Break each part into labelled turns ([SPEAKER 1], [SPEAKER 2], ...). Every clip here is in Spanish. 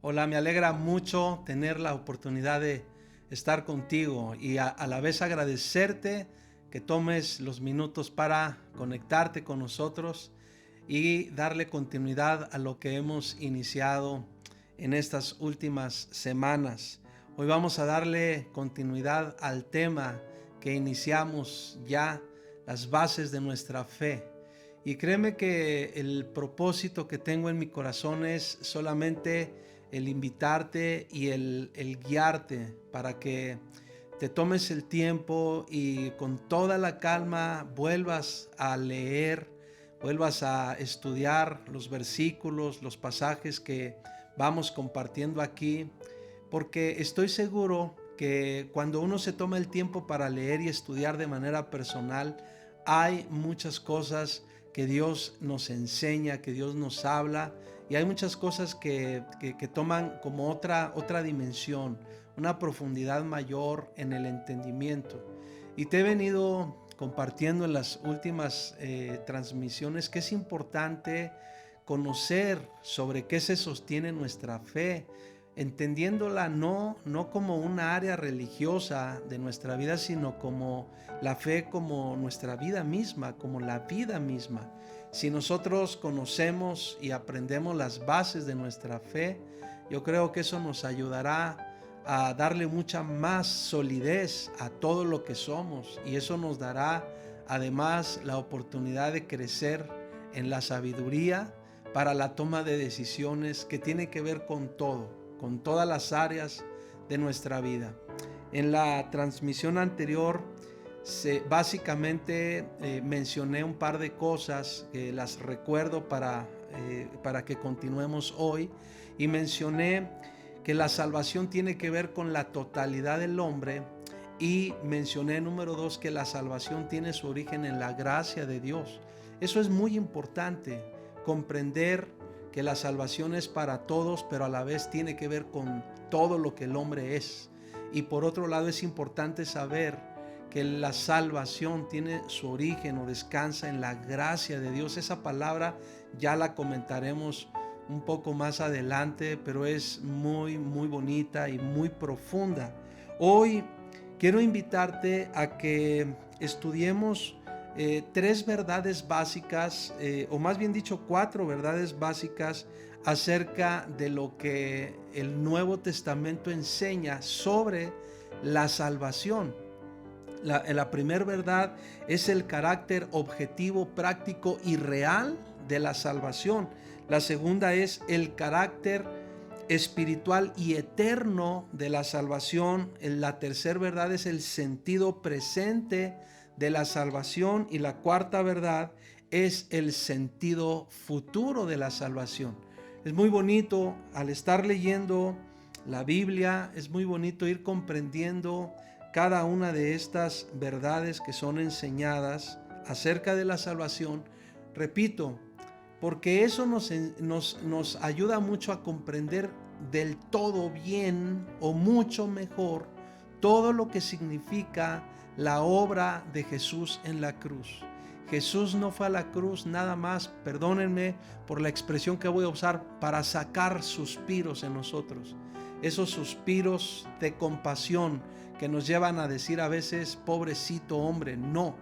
[SPEAKER 1] Hola, me alegra mucho tener la oportunidad de estar contigo y a la vez agradecerte que tomes los minutos para conectarte con nosotros y darle continuidad a lo que hemos iniciado en estas últimas semanas. Hoy vamos a darle continuidad al tema que iniciamos ya, las bases de nuestra fe. Y créeme que el propósito que tengo en mi corazón es solamente el invitarte y el guiarte para que te tomes el tiempo y con toda la calma vuelvas a leer, vuelvas a estudiar los versículos, los pasajes que vamos compartiendo aquí, porque estoy seguro que cuando uno se toma el tiempo para leer y estudiar de manera personal, hay muchas cosas que Dios nos enseña, que Dios nos habla, y hay muchas cosas que toman como otra dimensión, una profundidad mayor en el entendimiento. Y te he venido compartiendo en las últimas transmisiones que es importante conocer sobre qué se sostiene nuestra fe, entendiéndola no como una área religiosa de nuestra vida, sino como la fe, como nuestra vida misma, como la vida misma. Si nosotros conocemos y aprendemos las bases de nuestra fe, yo creo que eso nos ayudará a darle mucha más solidez a todo lo que somos, y eso nos dará además la oportunidad de crecer en la sabiduría para la toma de decisiones que tiene que ver con todo, con todas las áreas de nuestra vida. En la transmisión anterior básicamente mencioné un par de cosas que las recuerdo para que continuemos hoy, y mencioné que la salvación tiene que ver con la totalidad del hombre, y mencioné número 2 que la salvación tiene su origen en la gracia de Dios. Eso es muy importante, comprender que la salvación es para todos, pero a la vez tiene que ver con todo lo que el hombre es. Y por otro lado es importante saber que la salvación tiene su origen o descansa en la gracia de Dios. Esa palabra ya la comentaremos un poco más adelante, pero es muy bonita y muy profunda. Hoy quiero invitarte a que estudiemos 3 verdades básicas, o más bien dicho 4 verdades básicas acerca de lo que el Nuevo Testamento enseña sobre la salvación. La primera verdad es el carácter objetivo, práctico y real de la salvación. La segunda es el carácter espiritual y eterno de la salvación. La tercera verdad es el sentido presente de la salvación, y la cuarta verdad es el sentido futuro de la salvación. Es muy bonito al estar leyendo la Biblia, es muy bonito ir comprendiendo cada una de estas verdades que son enseñadas acerca de la salvación, repito, porque eso nos ayuda mucho a comprender del todo bien o mucho mejor todo lo que significa la obra de Jesús en la cruz. Jesús no fue a la cruz nada más, perdónenme por la expresión que voy a usar, para sacar suspiros en nosotros. Esos suspiros de compasión que nos llevan a decir a veces, pobrecito hombre. No,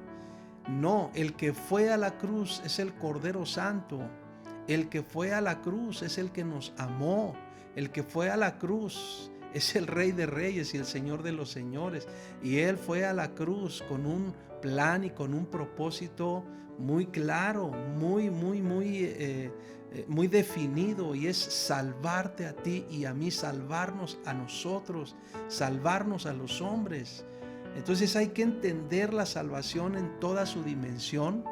[SPEAKER 1] el que fue a la cruz es el Cordero Santo. El que fue a la cruz es el que nos amó. El que fue a la cruz es el Rey de Reyes y el Señor de los Señores. Y Él fue a la cruz con un plan y con un propósito muy claro, muy definido, y es salvarte a ti y a mí, salvarnos a nosotros, salvarnos a los hombres. Entonces hay que entender la salvación en toda su dimensión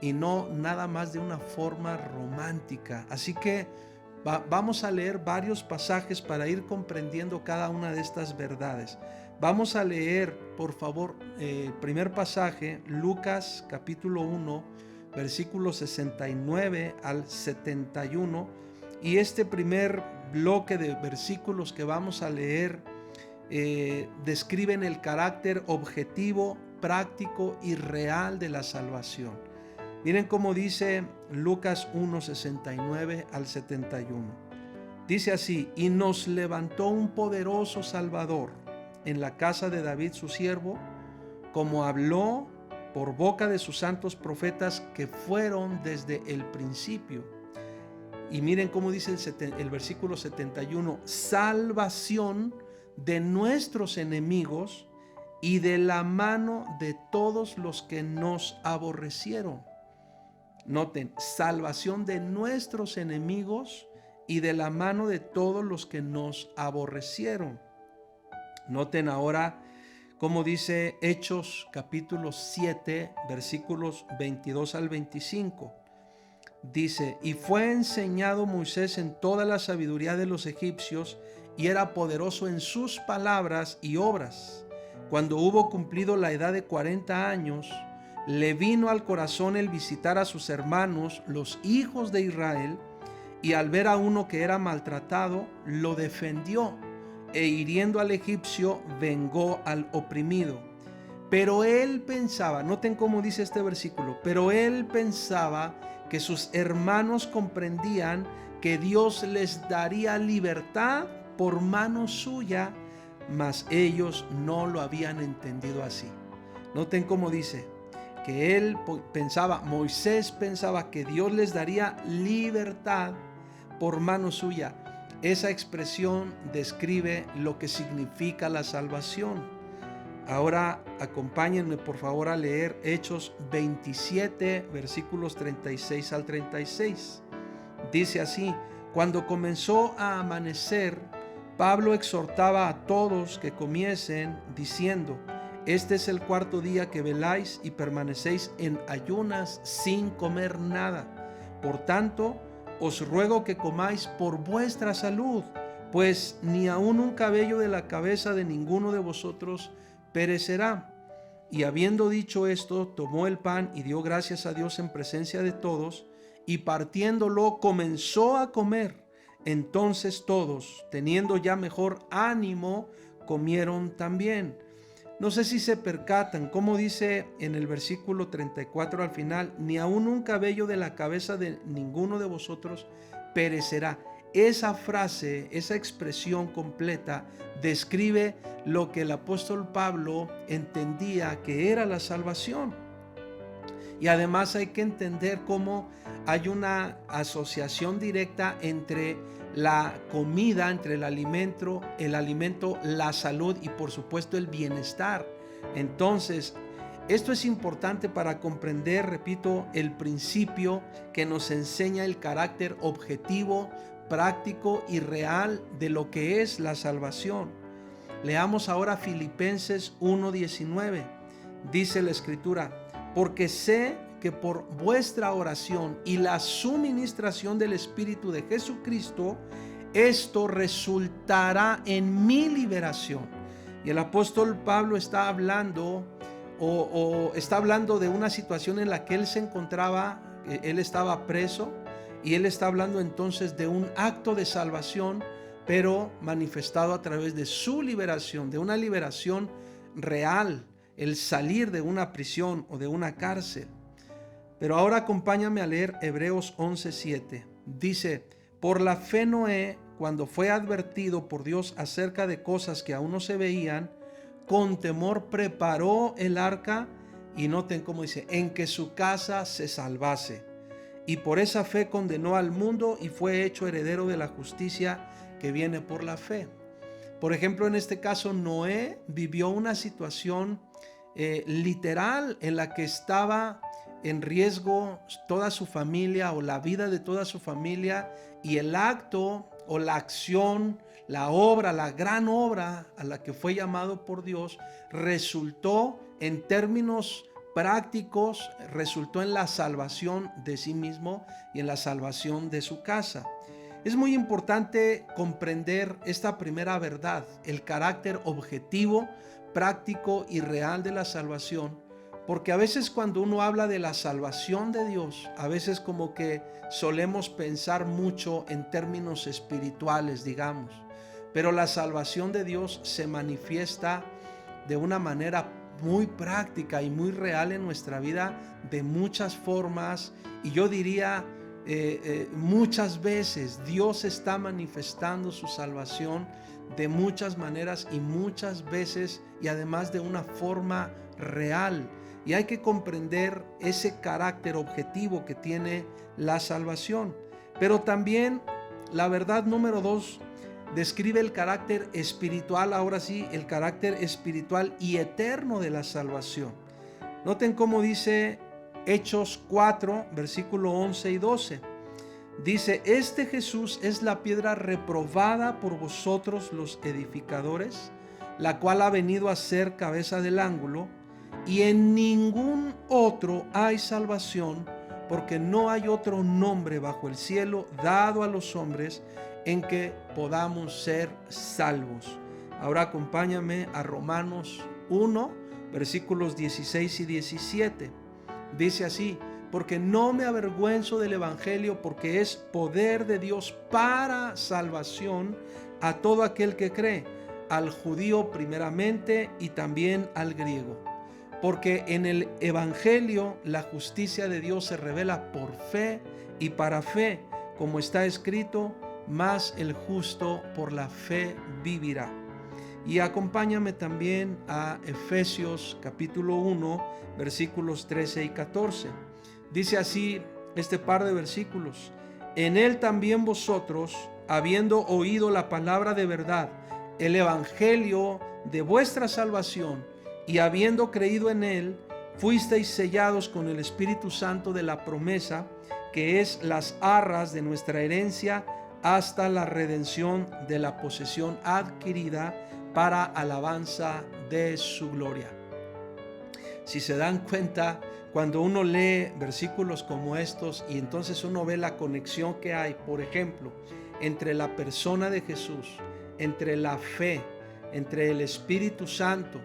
[SPEAKER 1] y no nada más de una forma romántica. Así que vamos a leer varios pasajes para ir comprendiendo cada una de estas verdades. Vamos a leer, por favor, el primer pasaje, Lucas capítulo 1, versículos 69 al 71. Y este primer bloque de versículos que vamos a leer describen el carácter objetivo, práctico y real de la salvación. Miren cómo dice Lucas 1, 69 al 71. Dice así: y nos levantó un poderoso Salvador en la casa de David su siervo, como habló por boca de sus santos profetas que fueron desde el principio. Y miren cómo dice el versículo 71: salvación de nuestros enemigos y de la mano de todos los que nos aborrecieron. Noten, salvación de nuestros enemigos y de la mano de todos los que nos aborrecieron. Noten ahora cómo dice Hechos capítulo 7, versículos 22 al 25. Dice: y fue enseñado Moisés en toda la sabiduría de los egipcios, y era poderoso en sus palabras y obras. Cuando hubo cumplido la edad de 40 años, le vino al corazón el visitar a sus hermanos, los hijos de Israel, y al ver a uno que era maltratado, lo defendió, e hiriendo al egipcio, vengó al oprimido. Pero él pensaba, noten cómo dice este versículo, pero él pensaba que sus hermanos comprendían que Dios les daría libertad por mano suya, mas ellos no lo habían entendido así. Noten cómo dice que él pensaba, Moisés pensaba que Dios les daría libertad por mano suya. Esa expresión describe lo que significa la salvación. Ahora acompáñenme por favor a leer Hechos 27, versículos 36 al 36. Dice así: cuando comenzó a amanecer, Pablo exhortaba a todos que comiesen, diciendo: este es el cuarto día que veláis y permanecéis en ayunas sin comer nada. Por tanto, os ruego que comáis por vuestra salud, pues ni aun un cabello de la cabeza de ninguno de vosotros perecerá. Y habiendo dicho esto, tomó el pan y dio gracias a Dios en presencia de todos, y partiéndolo comenzó a comer. Entonces todos, teniendo ya mejor ánimo, comieron también. No sé si se percatan, como dice en el versículo 34 al final: ni aun un cabello de la cabeza de ninguno de vosotros perecerá. Esa frase, esa expresión completa describe lo que el apóstol Pablo entendía que era la salvación. Y además hay que entender cómo hay una asociación directa entre la comida, entre el alimento, la salud y por supuesto el bienestar. Entonces, esto es importante para comprender, repito, el principio que nos enseña el carácter objetivo, práctico y real de lo que es la salvación. Leamos ahora Filipenses 1:19. Dice la Escritura: porque sé que por vuestra oración y la suministración del Espíritu de Jesucristo, esto resultará en mi liberación. Y el apóstol Pablo está hablando o está hablando de una situación en la que él se encontraba, él estaba preso, y él está hablando entonces de un acto de salvación, pero manifestado a través de su liberación, de una liberación real, el salir de una prisión o de una cárcel. Pero ahora acompáñame a leer Hebreos 11:7. Dice: por la fe Noé, cuando fue advertido por Dios acerca de cosas que aún no se veían, con temor preparó el arca, y noten cómo dice, en que su casa se salvase. Y por esa fe condenó al mundo y fue hecho heredero de la justicia que viene por la fe. Por ejemplo, en este caso, Noé vivió una situación literal en la que estaba en riesgo toda su familia o la vida de toda su familia, y el acto o la acción, la obra, la gran obra a la que fue llamado por Dios, resultó en términos prácticos, resultó en la salvación de sí mismo y en la salvación de su casa. Es muy importante comprender esta primera verdad, el carácter objetivo, práctico y real de la salvación, porque a veces cuando uno habla de la salvación de Dios, a veces como que solemos pensar mucho en términos espirituales, digamos, pero la salvación de Dios se manifiesta de una manera muy práctica y muy real en nuestra vida, de muchas formas, y yo diría muchas veces Dios está manifestando su salvación de muchas maneras y muchas veces, y además de una forma real. Y hay que comprender ese carácter objetivo que tiene la salvación. Pero también la verdad número 2 describe el carácter espiritual, ahora sí, el carácter espiritual y eterno de la salvación. Noten cómo dice Hechos 4, versículo 11 y 12. Dice: este Jesús es la piedra reprobada por vosotros los edificadores, la cual ha venido a ser cabeza del ángulo, y en ningún otro hay salvación, porque no hay otro nombre bajo el cielo dado a los hombres en que podamos ser salvos. Ahora acompáñame a Romanos 1, versículos 16 y 17. Dice así: porque no me avergüenzo del evangelio, porque es poder de Dios para salvación a todo aquel que cree, al judío primeramente y también al griego. Porque en el evangelio la justicia de Dios se revela por fe y para fe, como está escrito: mas el justo por la fe vivirá. Y acompáñame también a Efesios capítulo 1, versículos 13 y 14. Dice así este par de versículos: en él también vosotros, habiendo oído la palabra de verdad, el evangelio de vuestra salvación, y habiendo creído en él, fuisteis sellados con el Espíritu Santo de la promesa, que es las arras de nuestra herencia, hasta la redención de la posesión adquirida para alabanza de su gloria. Si se dan cuenta, cuando uno lee versículos como estos y entonces uno ve la conexión que hay, por ejemplo, entre la persona de Jesús, entre la fe, entre el Espíritu Santo,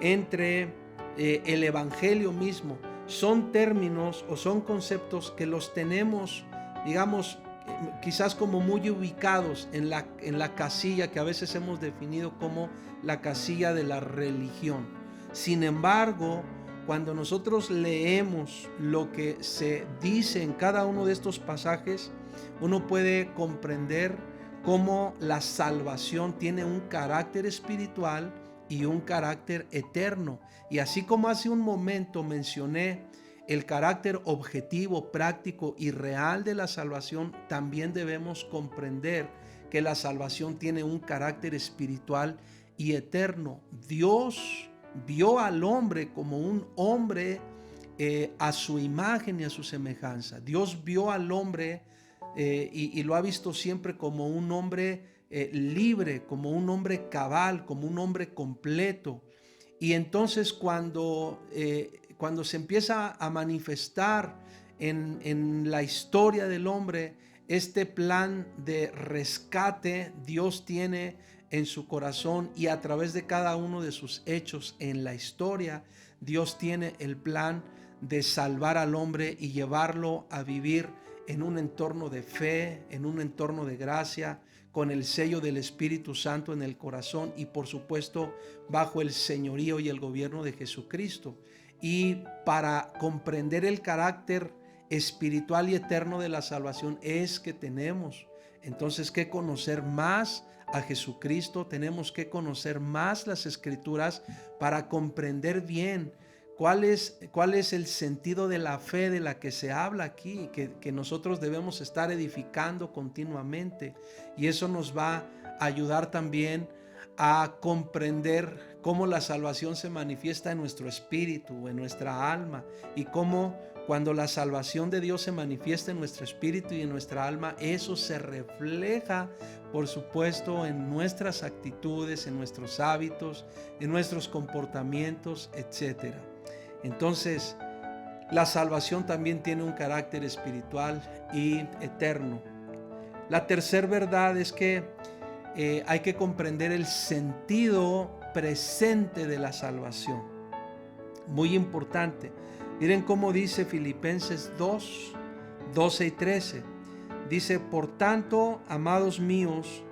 [SPEAKER 1] entre el Evangelio mismo, son términos o son conceptos que los tenemos, digamos, quizás como muy ubicados en la casilla que a veces hemos definido como la casilla de la religión. Sin embargo, cuando nosotros leemos lo que se dice en cada uno de estos pasajes, uno puede comprender cómo la salvación tiene un carácter espiritual y un carácter eterno. Y así como hace un momento mencioné el carácter objetivo, práctico y real de la salvación, también debemos comprender que la salvación tiene un carácter espiritual y eterno. Dios vio al hombre como un hombre a su imagen y a su semejanza. Dios vio al hombre y lo ha visto siempre como un hombre libre, como un hombre cabal, como un hombre completo. Y entonces cuando se empieza a manifestar en la historia del hombre este plan de rescate, Dios tiene en su corazón y a través de cada uno de sus hechos en la historia, Dios tiene el plan de salvar al hombre y llevarlo a vivir en un entorno de fe, en un entorno de gracia, con el sello del Espíritu Santo en el corazón y por supuesto bajo el señorío y el gobierno de Jesucristo. Y para comprender el carácter espiritual y eterno de la salvación es que tenemos entonces que conocer más a Jesucristo, tenemos que conocer más las Escrituras para comprender bien cuál es el sentido de la fe de la que se habla aquí, que nosotros debemos estar edificando continuamente. Y eso nos va a ayudar también a comprender cómo la salvación se manifiesta en nuestro espíritu, en nuestra alma, y cómo cuando la salvación de Dios se manifiesta en nuestro espíritu y en nuestra alma, eso se refleja, por supuesto, en nuestras actitudes, en nuestros hábitos, en nuestros comportamientos, etc. Entonces, la salvación también tiene un carácter espiritual y eterno. La tercera verdad es que hay que comprender el sentido presente de la salvación. Muy importante. Miren cómo dice Filipenses 2, 12 y 13. Dice: por tanto, amados míos,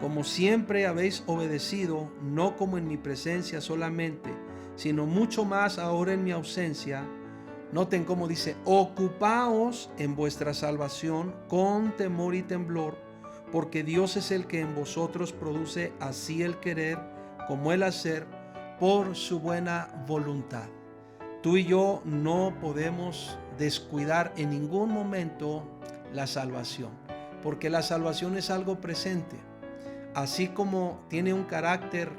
[SPEAKER 1] como siempre habéis obedecido, no como en mi presencia solamente, sino mucho más ahora en mi ausencia. Noten cómo dice: ocupaos en vuestra salvación con temor y temblor, porque Dios es el que en vosotros produce así el querer como el hacer por su buena voluntad. Tú y yo no podemos descuidar en ningún momento la salvación, porque la salvación es algo presente. Así como tiene un carácter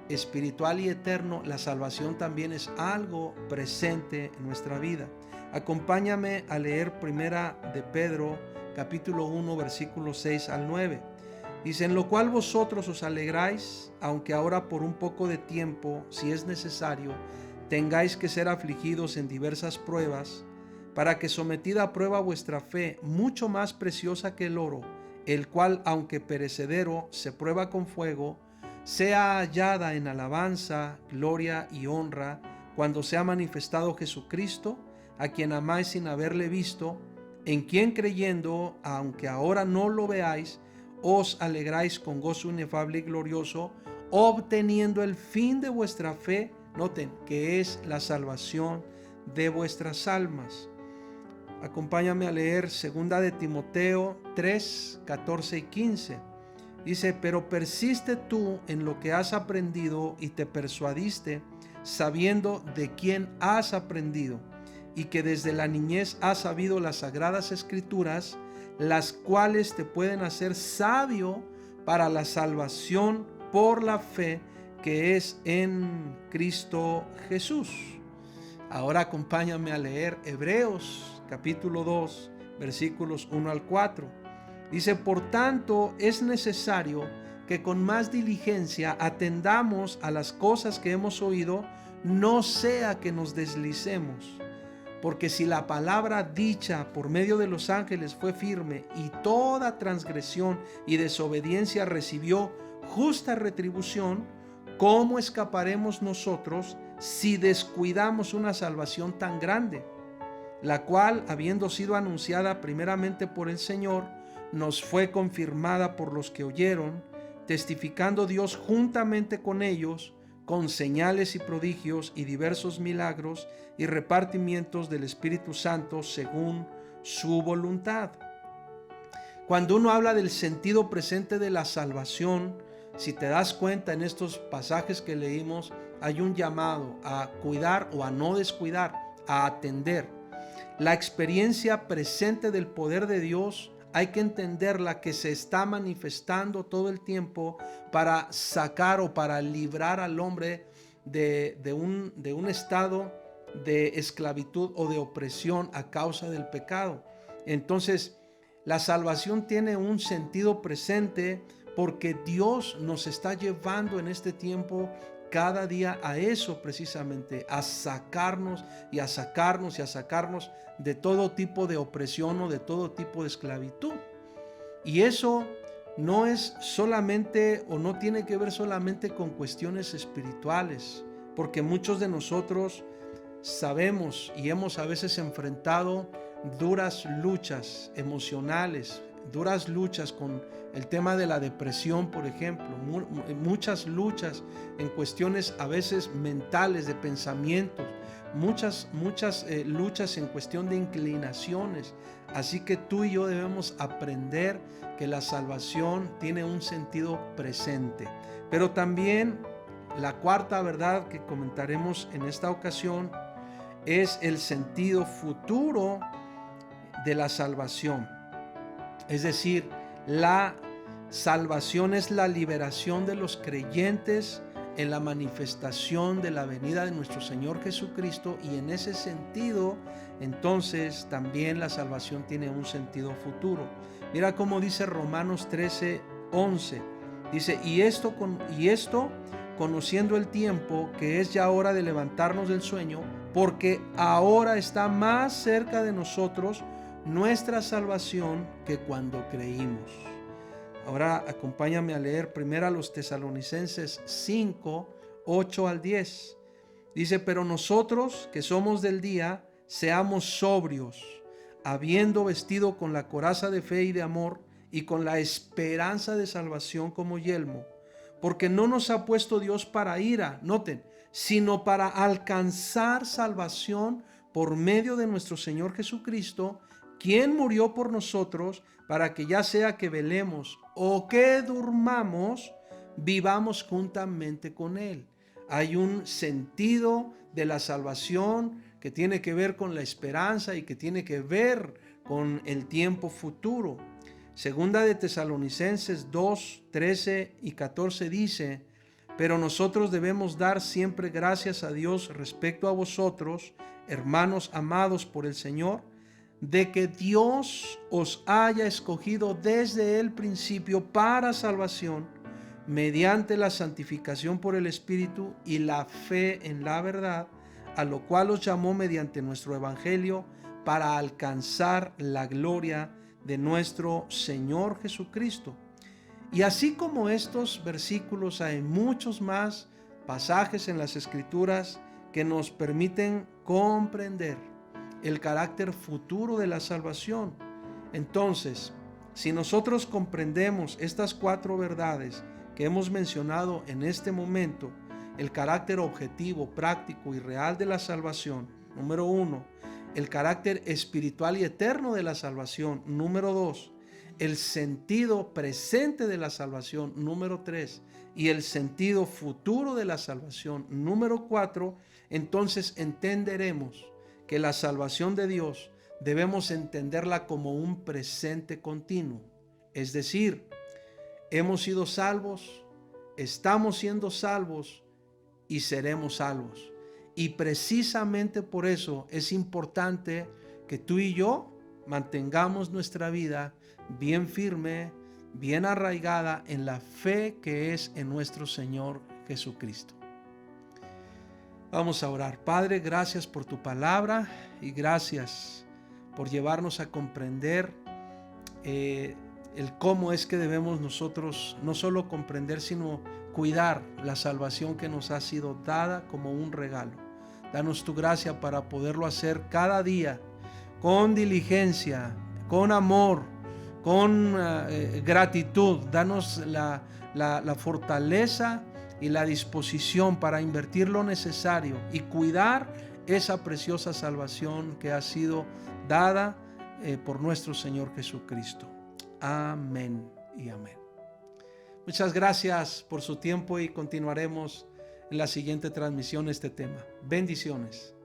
[SPEAKER 1] espiritual y eterno, la salvación también es algo presente en nuestra vida. Acompáñame a leer primera de Pedro, capítulo 1, versículos 6 al 9. Dice: en lo cual vosotros os alegráis, aunque ahora por un poco de tiempo, si es necesario, tengáis que ser afligidos en diversas pruebas, para que sometida a prueba vuestra fe, mucho más preciosa que el oro, el cual, aunque perecedero, se prueba con fuego, sea hallada en alabanza, gloria y honra, cuando sea manifestado Jesucristo, a quien amáis sin haberle visto, en quien creyendo, aunque ahora no lo veáis, os alegráis con gozo inefable y glorioso, obteniendo el fin de vuestra fe. Noten que es la salvación de vuestras almas. Acompáñame a leer 2 de Timoteo 3, 14 y 15. Dice: pero persiste tú en lo que has aprendido y te persuadiste, sabiendo de quién has aprendido, y que desde la niñez has sabido las sagradas escrituras, las cuales te pueden hacer sabio para la salvación por la fe que es en Cristo Jesús. Ahora acompáñame a leer Hebreos capítulo 2, versículos 1 al 4. Dice: por tanto es necesario que con más diligencia atendamos a las cosas que hemos oído, no sea que nos deslicemos. Porque si la palabra dicha por medio de los ángeles fue firme, y toda transgresión y desobediencia recibió justa retribución, ¿cómo escaparemos nosotros si descuidamos una salvación tan grande, la cual, habiendo sido anunciada primeramente por el Señor, nos fue confirmada por los que oyeron, testificando Dios juntamente con ellos, con señales y prodigios y diversos milagros y repartimientos del Espíritu Santo según su voluntad? Cuando uno habla del sentido presente de la salvación, si te das cuenta en estos pasajes que leímos, hay un llamado a cuidar o a no descuidar, a atender. La experiencia presente del poder de Dios hay que entenderla, que se está manifestando todo el tiempo para sacar o para librar al hombre de un estado de esclavitud o de opresión a causa del pecado. Entonces, la salvación tiene un sentido presente porque Dios nos está llevando en este tiempo cada día a eso precisamente, a sacarnos y a sacarnos y a sacarnos de todo tipo de opresión o de todo tipo de esclavitud. Y eso no es solamente o no tiene que ver solamente con cuestiones espirituales, porque muchos de nosotros sabemos y hemos a veces enfrentado duras luchas emocionales, duras luchas con el tema de la depresión, por ejemplo, muchas luchas en cuestiones a veces mentales, de pensamientos, muchas luchas en cuestión de inclinaciones. Así que tú y yo debemos aprender que la salvación tiene un sentido presente. Pero también la cuarta verdad que comentaremos en esta ocasión es el sentido futuro de la salvación. Es decir, la salvación es la liberación de los creyentes en la manifestación de la venida de nuestro Señor Jesucristo, y en ese sentido, entonces, también la salvación tiene un sentido futuro. Mira cómo dice Romanos 13:11. Dice, y esto conociendo el tiempo, que es ya hora de levantarnos del sueño, porque ahora está más cerca de nosotros nuestra salvación que cuando creímos. Ahora acompáñame a leer primero a los Tesalonicenses 5, 8 al 10. Dice, pero nosotros que somos del día, seamos sobrios, habiendo vestido con la coraza de fe y de amor, y con la esperanza de salvación como yelmo, porque no nos ha puesto Dios para ira, noten, sino para alcanzar salvación por medio de nuestro Señor Jesucristo, quien murió por nosotros, para que ya sea que velemos o que durmamos, vivamos juntamente con Él. Hay un sentido de la salvación que tiene que ver con la esperanza y que tiene que ver con el tiempo futuro. Segunda de Tesalonicenses 2, 13 y 14 dice, pero nosotros debemos dar siempre gracias a Dios respecto a vosotros, hermanos amados por el Señor, de que Dios os haya escogido desde el principio para salvación, mediante la santificación por el Espíritu y la fe en la verdad, a lo cual os llamó mediante nuestro Evangelio para alcanzar la gloria de nuestro Señor Jesucristo. Y así como estos versículos, hay muchos más pasajes en las Escrituras que nos permiten comprender el carácter futuro de la salvación. Entonces, si nosotros comprendemos estas cuatro verdades que hemos mencionado en este momento, el carácter objetivo, práctico y real de la salvación, número 1, el carácter espiritual y eterno de la salvación, número 2, el sentido presente de la salvación, número 3, y el sentido futuro de la salvación, número 4, entonces entenderemos que la salvación de Dios debemos entenderla como un presente continuo. Es decir, hemos sido salvos, estamos siendo salvos y seremos salvos. Y precisamente por eso es importante que tú y yo mantengamos nuestra vida bien firme, bien arraigada en la fe que es en nuestro Señor Jesucristo. Vamos a orar. Padre, gracias por tu palabra y gracias por llevarnos a comprender el cómo es que debemos nosotros no solo comprender, sino cuidar la salvación que nos ha sido dada como un regalo. Danos tu gracia para poderlo hacer cada día con diligencia, con amor, con gratitud. Danos la fortaleza y la disposición para invertir lo necesario y cuidar esa preciosa salvación que ha sido dada por nuestro Señor Jesucristo. Amén y amén. Muchas gracias por su tiempo y continuaremos en la siguiente transmisión este tema. Bendiciones.